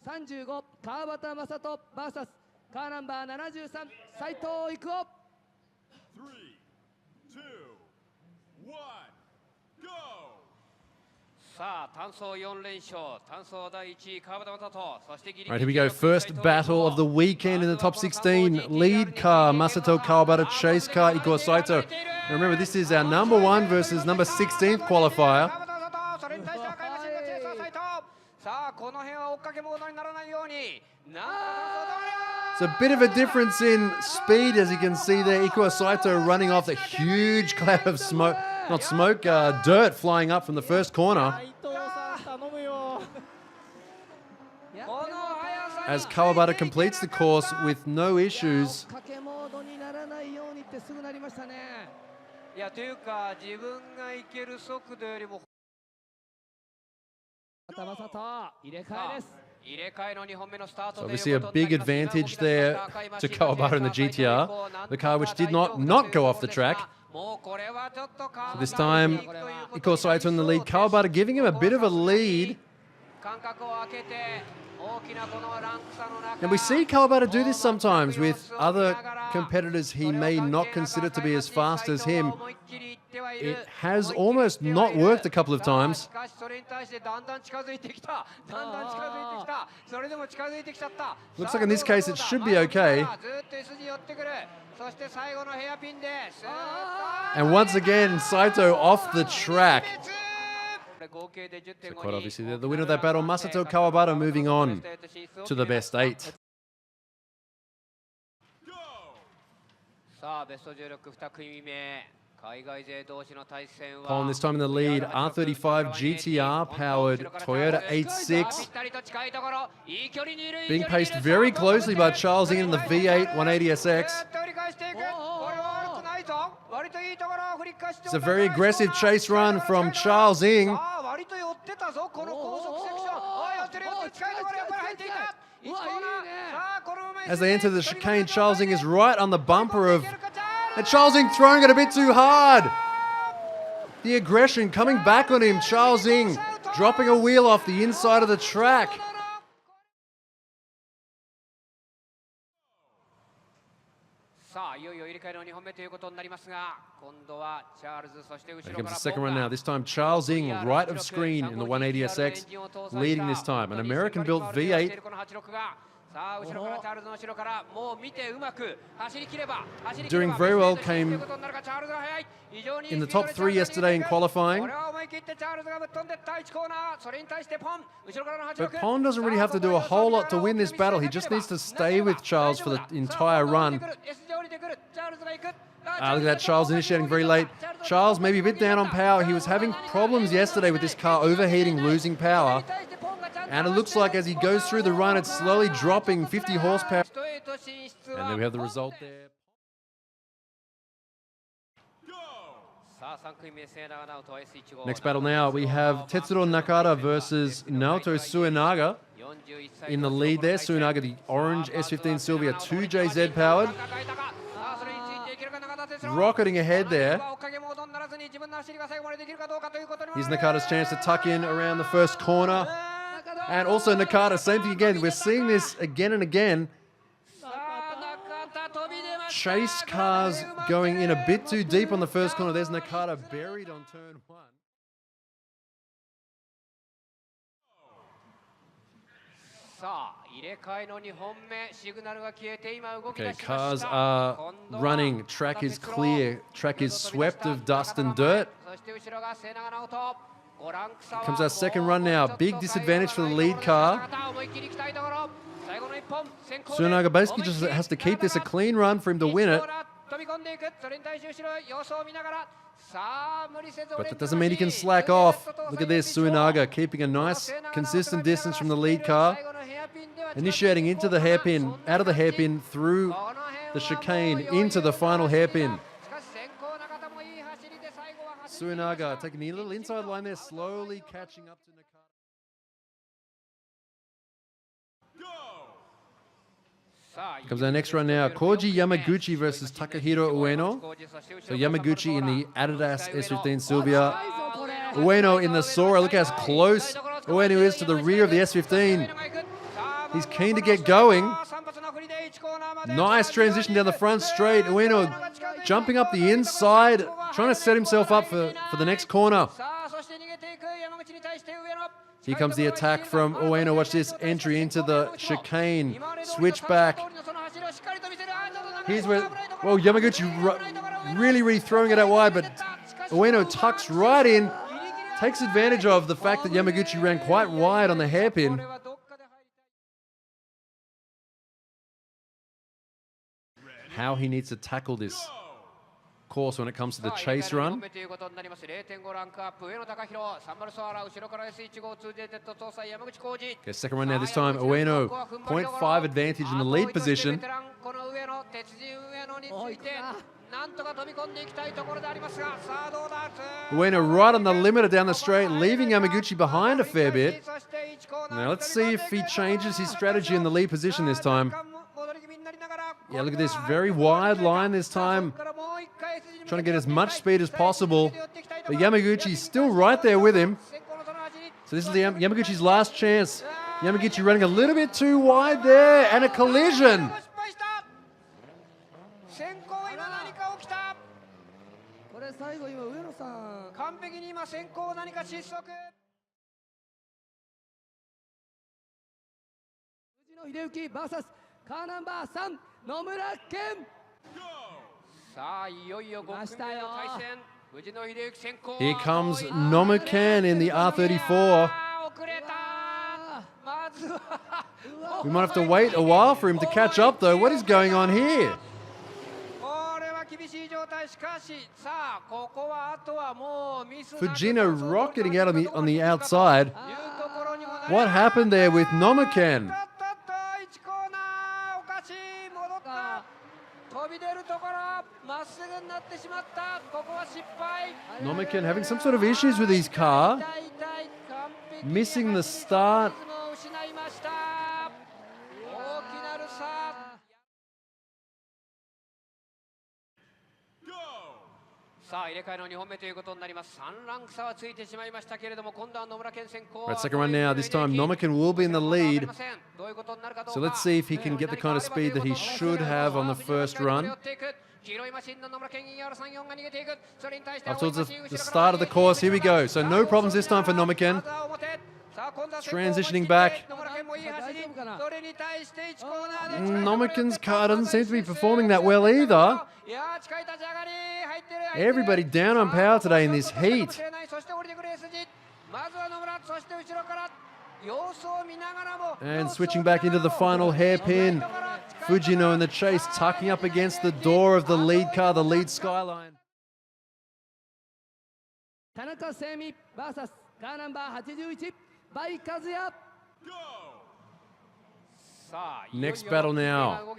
35川端正人 vs カーナンバー73斉藤育夫。3、2、1、GO! さあ、単走4連勝、単走第1位、川端正人、そしてギリギ Right, リ here we go. First battle of the weekend in the top 16. Lead car, Masato Kawabata. Chase car, Ikuo Saito. And remember, this is our number 1 versus number 16th qualifier. それに対して赤いマシンのチェイサー斉藤。さあ、この辺は追っかけモードにならないように。It's a bit of a difference in speed, as you can see there. Ikuo Saito running off a huge cloud of smoke. Not smoke, dirt flying up from the first corner. As Kawabata completes the course with no issues. いやというか自分が行ける速度よりもSo obviously a big advantage there to Kawabata in the GTR, the car which did not go off the track. So this time, Ikuo Saito in the lead. Kawabata giving him a bit of a lead. And we see Kawabata do this sometimes with other competitors he may not consider to be as fast as him. It has almost not worked a couple of times. Looks like in this case it should be okay. And once again, Saito off the track. So quite obviously they're the winner of that battle. Masato Kawabata moving on to the best 8. Colin this time in the lead, R35 GTR powered Toyota 86. Being paced very closely by Charles Ng in the V8 180SX. It's a very aggressive chase run from Charles Ng. As they enter the chicane, Charles Ng is right on the bumper of... And Charles Ng throwing it a bit too hard. The aggression coming back on him. Charles Ng dropping a wheel off the inside of the track. Here comes the second run now. This time Charles Ng right of screen in the 180SX, leading this time. An American-built V8. Doing very well, came in the top 3 yesterday in qualifying. But Pon doesn't really have to do a whole lot to win this battle. He just needs to stay with Charles for the entire run. Look at that, Charles initiating very late. Charles maybe a bit down on power. He was having problems yesterday with this car overheating, losing power. And it looks like as he goes through the run, it's slowly dropping 50 horsepower. And there we have the result there. Next battle now, we have Tetsuro Nakata versus Naoto Suenaga. In the lead there, Suenaga, the orange S15 Silvia 2JZ powered. Rocketing ahead there. Here's Nakata's chance to tuck in around the first corner. And also Nakata, same thing again. We're seeing this again and again. Chase cars going in a bit too deep on the first corner. There's Nakata buried on turn 1. Okay, cars are running. Track is clear. Track is swept of dust and dirt. Comes our second run now. Big disadvantage for the lead car. Suenaga basically just has to keep this a clean run for him to win it. But that doesn't mean he can slack off. Look at this, Suenaga keeping a nice, consistent distance from the lead car. Initiating into the hairpin, out of the hairpin, through the chicane, into the final hairpin. Suenaga taking a little inside line there, slowly catching up to Nakata. Comes our next run now. Koji Yamaguchi versus Takahiro Ueno. So Yamaguchi in the Adidas S15 Silvia. Ueno in the Sora. Look how close Ueno is to the rear of the S15. He's keen to get going. Nice transition down the front straight. Ueno jumping up the inside, trying to set himself up for the next corner. Here comes the attack from Ueno. Watch this entry into the chicane. Switch back. Here's where, well, Yamaguchi really throwing it out wide, but Ueno tucks right in, takes advantage of the fact that Yamaguchi ran quite wide on the hairpin. How he needs to tackle this course when it comes to the chase run. Okay, second run now, this time Ueno, 0.5 advantage in the lead position. Ueno right on the limiter down the straight, leaving Yamaguchi behind a fair bit. Now let's see if he changes his strategy in the lead position this time. Yeah, look at this, very wide line this time. Trying to get as much speed as possible. But Yamaguchi's still right there with him. So this is Yamaguchi's last chance. Yamaguchi running a little bit too wide there, and a collision. Here comes Nomuken in the R34. We might have to wait a while for him to catch up though. What is going on here? Fujino rocketing out on the outside. What happened there with Nomuken? Nomuken having some sort of issues with his car. Missing the start. Right, second run now. This time Nomuken will be in the lead. So let's see if he can get the kind of speed that he should have on the first run. Up towards the start of the course, here we go. So no problems this time for Nomuken. Transitioning back. Nomuken's car doesn't seem to be performing that well either. Everybody down on power today in this heat. And switching back into the final hairpin. Fujino in the chase, tucking up against the door of the lead car, the lead Skyline. Next battle now.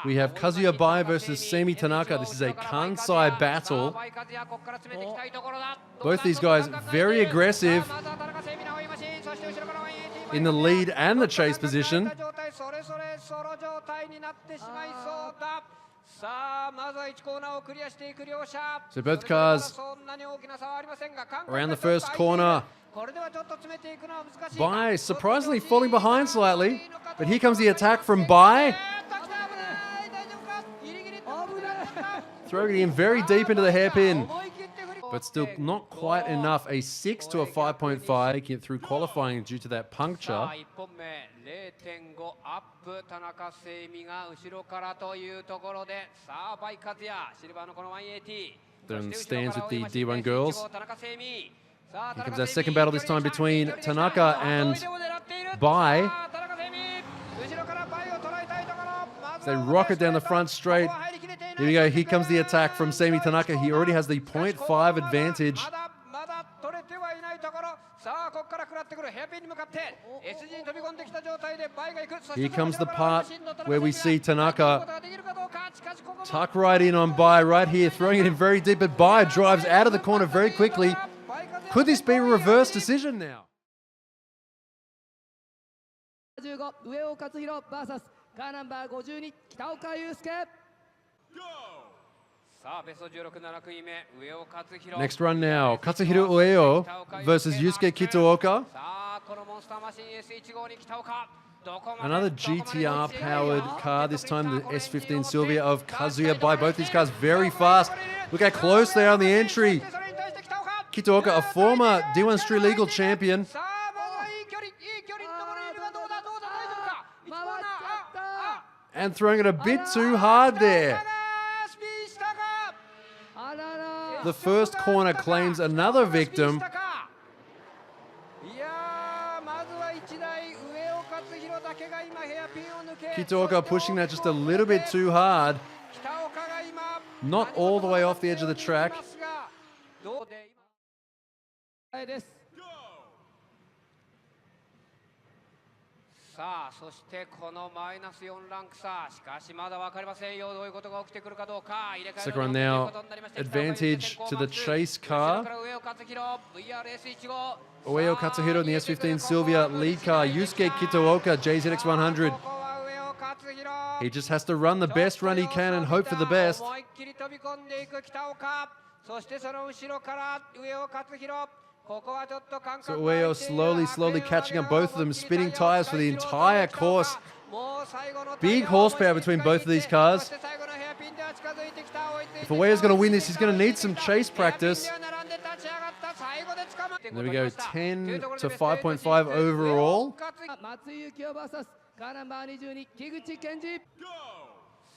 We have Kazuya Bai versus Seimi Tanaka. This is a Kansai battle. Both these guys very aggressive in the lead and the chase position. So both cars around the first corner. Bai surprisingly falling behind slightly, but here comes the attack from Bai. Throwing it in very deep into the hairpin, but still not quite enough. A 6 to a 5.5, making it through qualifying due to that puncture. Then stands with the D1 girls. Here comes our second battle, this time between Tanaka and Bai. They rocket down the front straight. Here we go, here comes the attack from Seimi Tanaka. He already has the 0.5 advantage. Here comes the part where we see Tanaka tuck right in on Bai right here, throwing it in very deep, but Bai drives out of the corner very quickly. Could this be a reverse decision now? Next run now, Katsuhiro Ueo versus Yusuke Kitaoka. Another GTR-powered car, this time the S15 Silvia of Kazuya by both these cars very fast. Look how close they are on the entry. Kitaoka, a former D1 Street Legal champion. And throwing it a bit too hard there. The first corner claims another victim. Kitaoka pushing that just a little bit too hard. Not all the way off the edge of the track. Second run now, advantage to the chase car. Ueo Katsuhiro in the S15 Silvia lead car. Yusuke Kitaoka, JZX100. He just has to run the best run he can and hope for the best. So Ueo slowly catching up both of them, spinning tires for the entire course. Big horsepower between both of these cars. If Ueo's going to win this, he's going to need some chase practice. And there we go, 10 to 5.5 overall.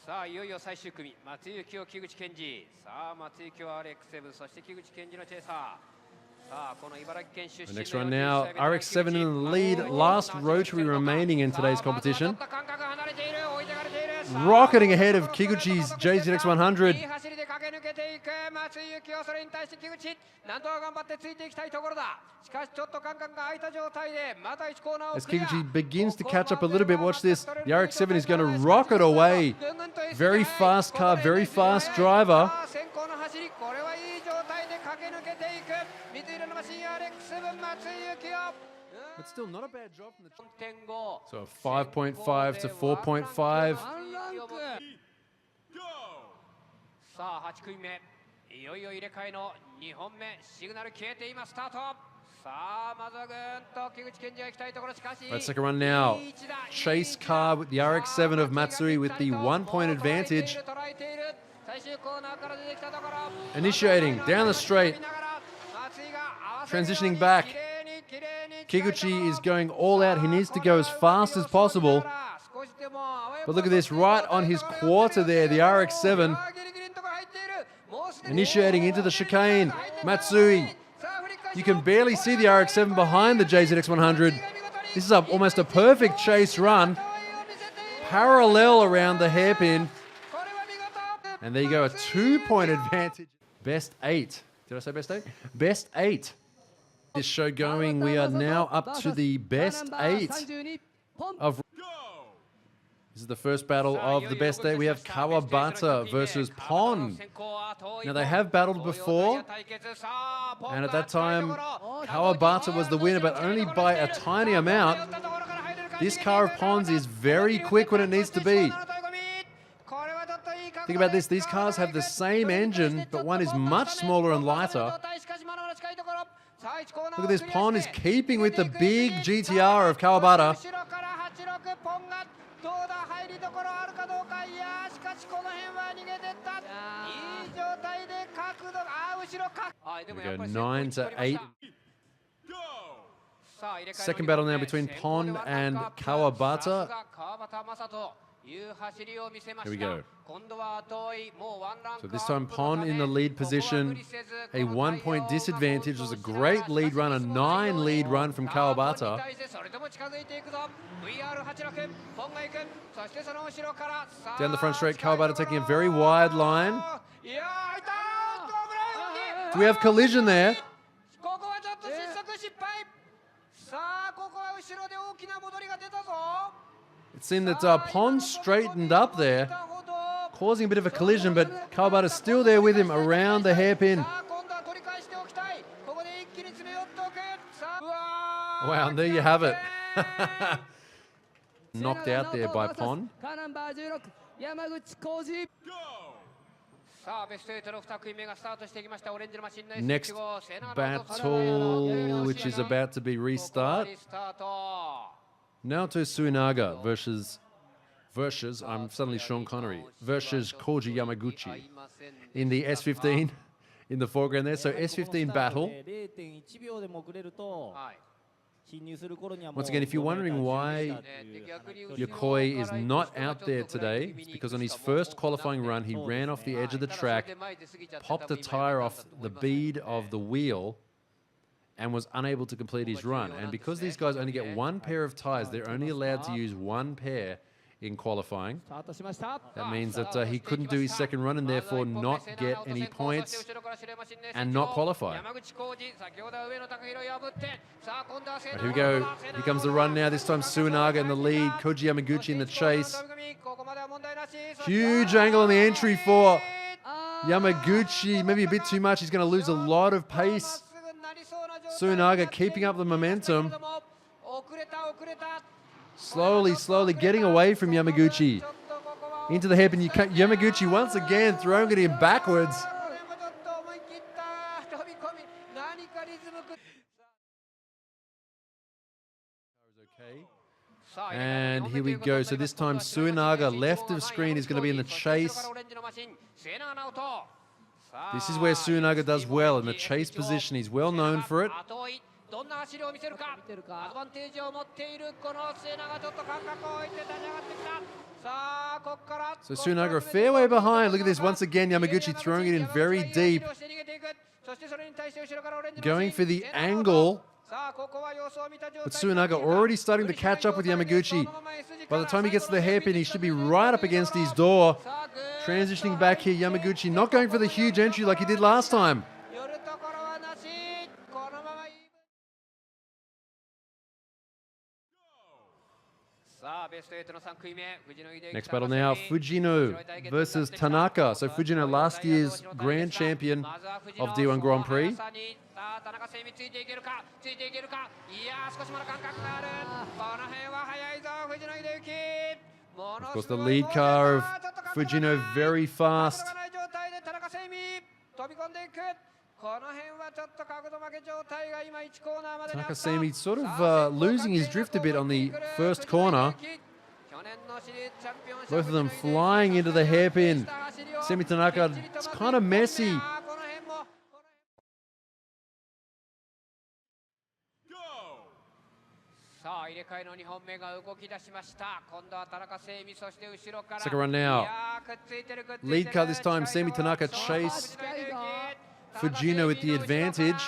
さあいよいよ最終組、松雪を木口健二。さあ松雪は RX7、そして木口健二のチェイサー。さあこの茨城県出身。The next run now, RX7 in the lead, last rotary remaining in today's competition. Rocketing ahead of Kiguchi's JZX100. As Kiguchi begins to catch up a little bit, watch this. The RX7 is going to rocket away. Very fast car, very fast driver. But still not a bad job from the... So 5.5 to 4.5. さあ8組目いよいよ入れ替えの2本目シグナル消えて今スタートさあまずはぐんと木口健二が行きたいところしかし Right, second run now. Chase car with the RX7 of Matsui with the 1-point advantage. Initiating down the straight. Transitioning back. Kiguchi is going all out. He needs to go as fast as possible. But look at this, right on his quarter there, the RX7. Initiating into the chicane. Matsui. You can barely see the RX7 behind the JZX100. This is almost a perfect chase run. Parallel around the hairpin. And there you go, a 2-point advantage. Best 8. Did I say best 8? Best 8. This show going, we are now up to the best 8 of... This is the first battle of the best 8. We have Kawabata versus Pond. Now they have battled before, and at that time Kawabata was the winner, but only by a tiny amount. This car of Pond's is very quick when it needs to be. Think about this, these cars have the same engine, but one is much smaller and lighter. Look at this, Pond is keeping with the big GTR of Kawabata. Here we go, 9 to 8. Second battle now between Pond and Kawabata. Here we go. So this time Pond in the lead position. A 1-point disadvantage. Was a great lead run, a 9 lead run from Kawabata. Down the front straight, Kawabata taking a very wide line. Do we have collision there? It seemed that Pond straightened up there, causing a bit of a collision, but Kawabata's still there with him around the hairpin. Wow, and there you have it. Knocked out there by Pond. Next battle, which is about to be restart. Naoto Suinaga versus I'm suddenly Sean Connery versus Koji Yamaguchi in the S15 in the foreground there. So S15 battle. Once again, if you're wondering why Yokoi is not out there today, it's because on his first qualifying run, he ran off the edge of the track, popped a tire off the bead of the wheel, and was unable to complete his run. And because these guys only get one pair of tires, they're only allowed to use one pair in qualifying. That means that he couldn't do his second run and therefore not get any points and not qualify. Right, here we go. Here comes the run now. This time Suinaga in the lead, Koji Yamaguchi in the chase. Huge angle on the entry for Yamaguchi. Maybe a bit too much. He's going to lose a lot of pace. Suinaga keeping up the momentum. Slowly getting away from Yamaguchi. Into the hairpin. Yamaguchi once again throwing it in backwards. And here we go. So this time Suinaga, left of screen, is going to be in the chase. This is where Suinaga does well, in the chase position. He's well known for it. So Suinaga a fair way behind. Look at this. Once again, Yamaguchi throwing it in very deep. Going for the angle. But Suinaga already starting to catch up with Yamaguchi. By the time he gets to the hairpin, he should be right up against his door. Transitioning back here, Yamaguchi not going for the huge entry like he did last time. Next battle now, Fujino versus Tanaka. So Fujino, last year's grand champion of D1 Grand Prix. Of course, the lead car of Fujino very fast. Takasemi sort of losing his drift a bit on the first corner. Both of them flying into the hairpin. Semi Tanaka, it's kind of messy. Second run now. Lead car this time, Semi Tanaka chase. Fujino with the advantage.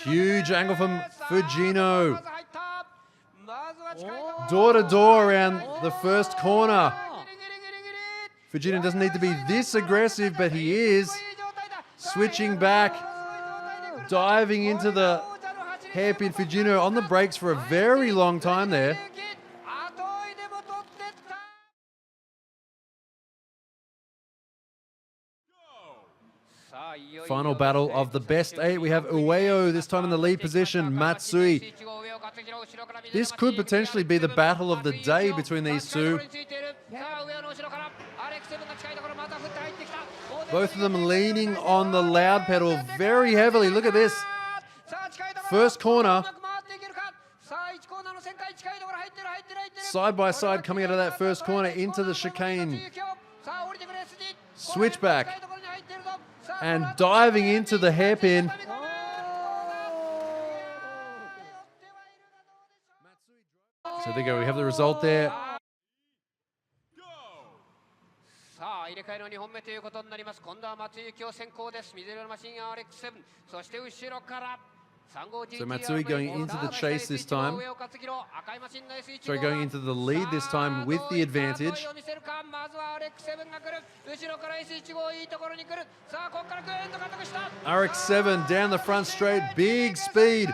Huge angle from Fujino. Door to door around the first corner. Fujino doesn't need to be this aggressive, but he is. Switching back, diving into the hairpin. Fujino on the brakes for a very long time there. Final battle of the best 8. We have Ueo this time in the lead position, Matsui. This could potentially be the battle of the day between these two. Both of them leaning on the loud pedal very heavily. Look at this. First corner. Side by side coming out of that first corner into the chicane. Switchback. And diving into the hairpin. So there you go, we have the result there. So Matsui going into the chase this time. Sorry, going into the lead this time with the advantage. RX-7 down the front straight, big speed.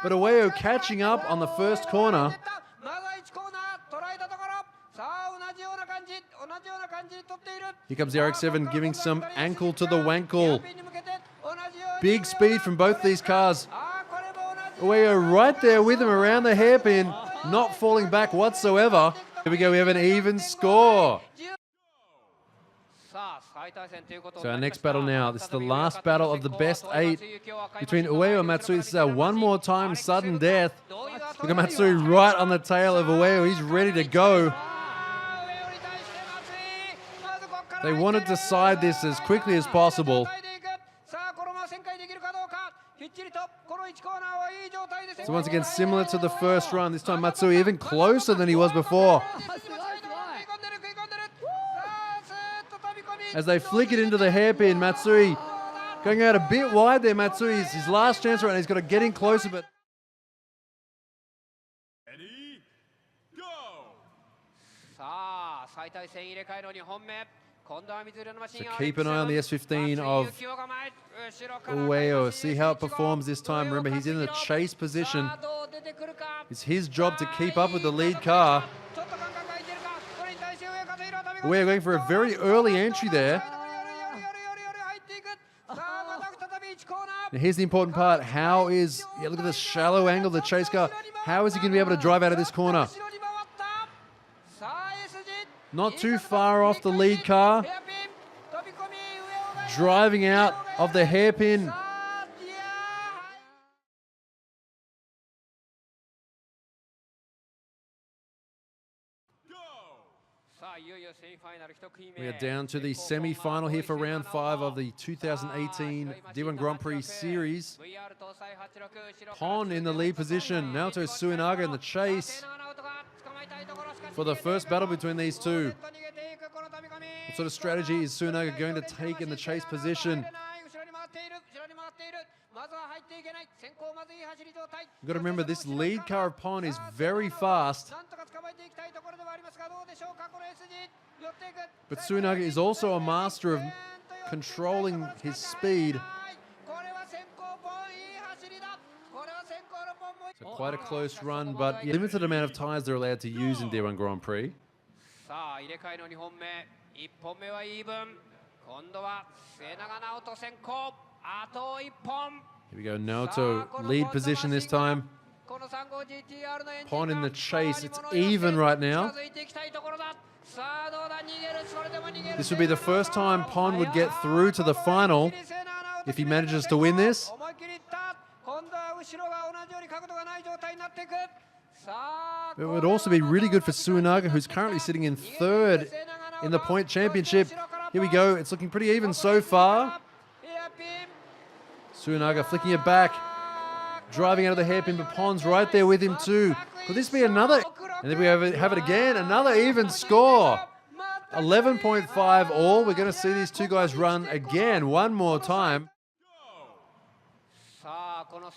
But Ueo catching up on the first corner. Here comes the RX-7 giving some ankle to the wankle. Big speed from both these cars. Ueo right there with him around the hairpin, not falling back whatsoever. Here we go, we have an even score. So our next battle now, this is the last battle of the best 8 between Ueo and Matsui. This is our one more time sudden death. Look at Matsui right on the tail of Ueo. He's ready to go. They want to decide this as quickly as possible. So once again, similar to the first run, this time Matsui even closer than he was before. As they flick it into the hairpin, Matsui going out a bit wide there. Matsui is his last chance right now. He's got to get in closer, but... Ready, go! So keep an eye on the S15 of Ueo. See how it performs this time. Remember, he's in the chase position. It's his job to keep up with the lead car. Ueo going for a very early entry there. Now here's the important part. How is... Yeah, look at the shallow angle of the chase car. How is he going to be able to drive out of this corner? Not too far off the lead car. Driving out of the hairpin. We are down to the semi-final here for round 5 of the 2018 D1 Grand Prix Series. Pon in the lead position. Naoto Suinaga in the chase. For the first battle between these two. What sort of strategy is Suinaga going to take in the chase position? You've got to remember, this lead car of Pon is very fast. But Suinaga is also a master of controlling his speed. So quite a close run, but limited amount of tyres they're allowed to use in D1 Grand Prix. Here we go, Naoto lead position this time. Pon in the chase, it's even right now. This would be the first time Pon would get through to the final if he manages to win this. It would also be really good for Suinaga, who's currently sitting in 3rd in the point championship. Here we go, it's looking pretty even so far. Suinaga flicking it back, driving out of the hairpin, but Pon's right there with him too. Could this be another? And then we have it again, another even score. 11.5 all. We're going to see these two guys run again one more time.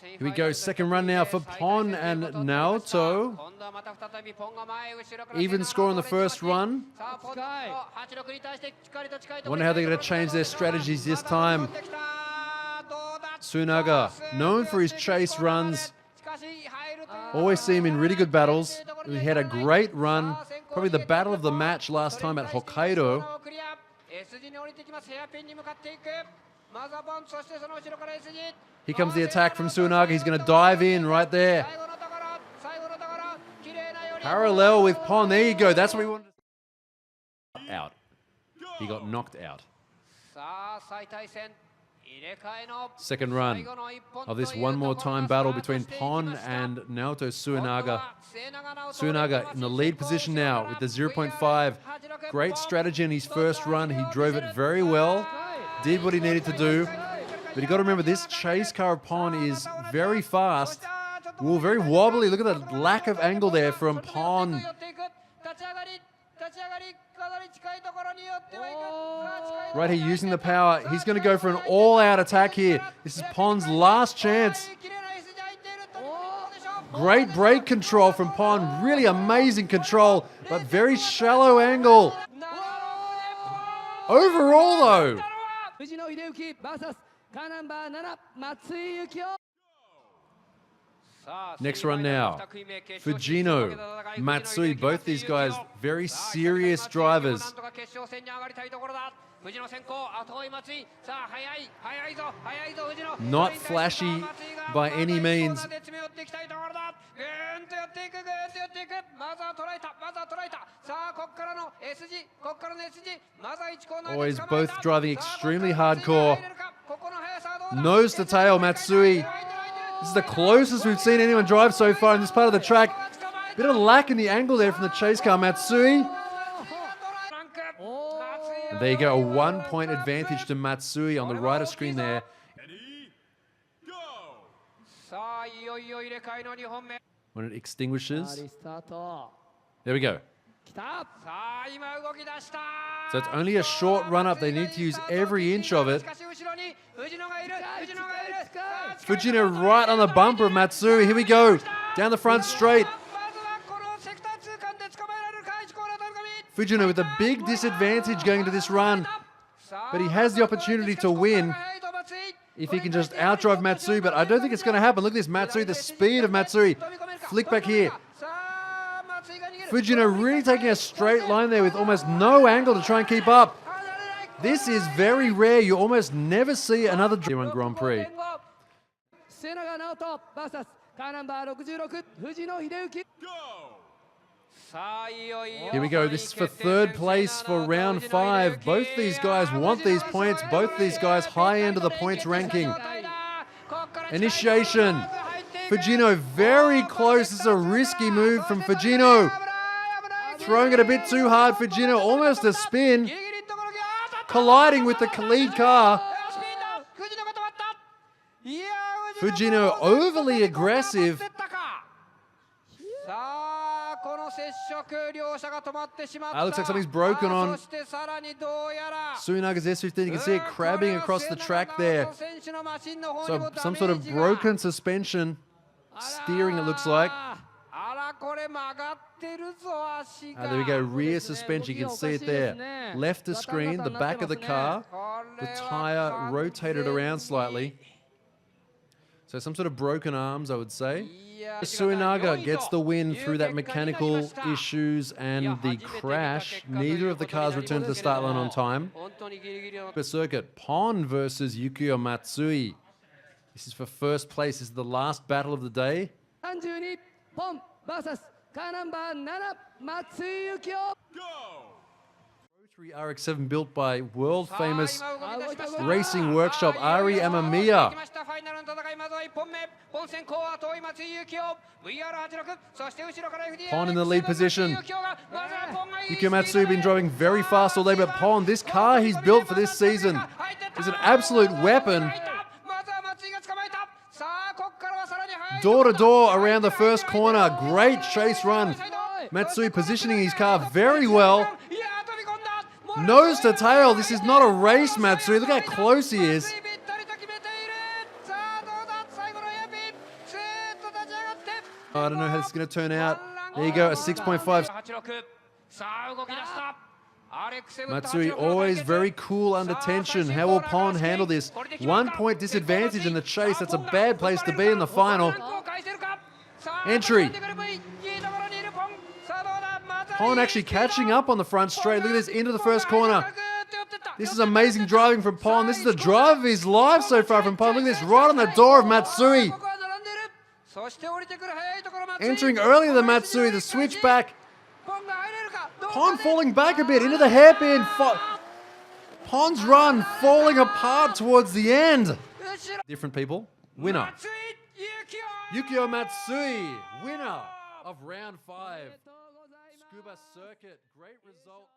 Here we go, second run now for Pon and Naoto. Even score on the first run. Wonder how they're going to change their strategies this time. Suinaga, known for his chase runs. Always see him in really good battles. He had a great run. Probably the battle of the match last time at Hokkaido. Here comes the attack from Suinaga. He's going to dive in right there. Parallel with Pon. There you go. That's what we wanted. Out. He got knocked out. Second run of this one more time battle between Pon and Naoto Suinaga. Suinaga in the lead position now with the 0.5. Great strategy in his first run. He drove it very well. Did what he needed to do. But you got to remember, this chase car of Pon is very fast. Well, very wobbly. Look at the lack of angle there from Pon. Right here, using the power. He's going to go for an all-out attack here. This is Pon's last chance. Great brake control from Pon. Really amazing control, but very shallow angle. Overall, though. Next run now. Fujino, Matsui, both these guys very serious drivers. 藤野先行、後追い松井。さあ、速いぞ、藤野。 Not flashy by any means. 詰め寄っていきたいところだ。ぐーんと寄っていく。まずは捉えた。さあ、ここからの S 字。まずは1コーナー Always で捕まえ both た。 driving extremely hardcore. ここの速さはどうだ。 Nose to tail, Matsui. This is the closest we've seen anyone drive so far in this part of the track. Bit of lack in the angle there from the chase car, Matsui. And there you go, a 1 point advantage to Matsui on the right of screen there. Ready, go! さあ、いよいよ入れ替えの2本目。 When it extinguishes, リスタート there we go. きた。さあ、今動き出した。 So it's only a short run up. They need to use every inch of it. しかし後ろに藤野がいる。 Fujino right on the bumper of Matsui. Here we go. Down the front straight. まずはこのセクター通過で捕まえられるか。1コーナー飛び込み。 Fujino with a big disadvantage going into this run. But he has the opportunity to win if he can just outdrive Matsui, but I don't think it's going to happen. Look at this Matsui, the speed of Matsui. Flick back here. Fujino really taking a straight line there with almost no angle to try and keep up. This is very rare. You almost never see another D1 Grand Prix. 末永直人 VS カーナンバー66藤野秀幸。 Go! Here we go. This is for third place for round 5. Both these guys want these points. Both these guys high end of the points ranking. Initiation. Fujino very close. This is a risky move from Fujino. Throwing it a bit too hard. Fujino almost a spin. Colliding with the lead car. Fujino overly aggressive. Looks like something's broken on Tsunaga's S15. You can see it crabbing across the track there. So some sort of broken suspension steering, it looks like. There we go, rear suspension. You can see it there. Left of screen, the back of the car. The tire rotated around slightly. So some sort of broken arms, I would say. Tsunaga gets the win through that mechanical issues and the crash. Neither of the cars returned to the start line on time. Tsukuba Circuit, Pon versus Yukio Matsui. This is for first place. This is the last battle of the day. 32ポン VS カーナンバー7松井幸雄。 Go! Rotary RX-7 built by world famous racing workshop Ari Amamiya. Pon in the lead position. Yukio Matsui been driving very fast all day, but Pon, this car he's built for this season, is an absolute weapon. Door to door around the first corner. Great chase run. Matsui positioning his car very well. Nose to tail. This is not a race, Matsui. Look how close he is. I don't know how this is going to turn out. There you go, a 6.5. Matsui always very cool under tension. How will Pon handle this? 1 point disadvantage in the chase. That's a bad place to be in the final. Entry. Pon actually catching up on the front straight. Look at this, into the first corner. This is amazing driving from Pon. This is the drive of his life so far from Pon. Look at this, right on the door of Matsui. Entering earlier than Matsui, the switch back. Pon falling back a bit into the hairpin. Pon's run falling apart towards the end. Different people. Winner. Yukio Matsui, winner of round 5. Tsukuba Circuit, great result.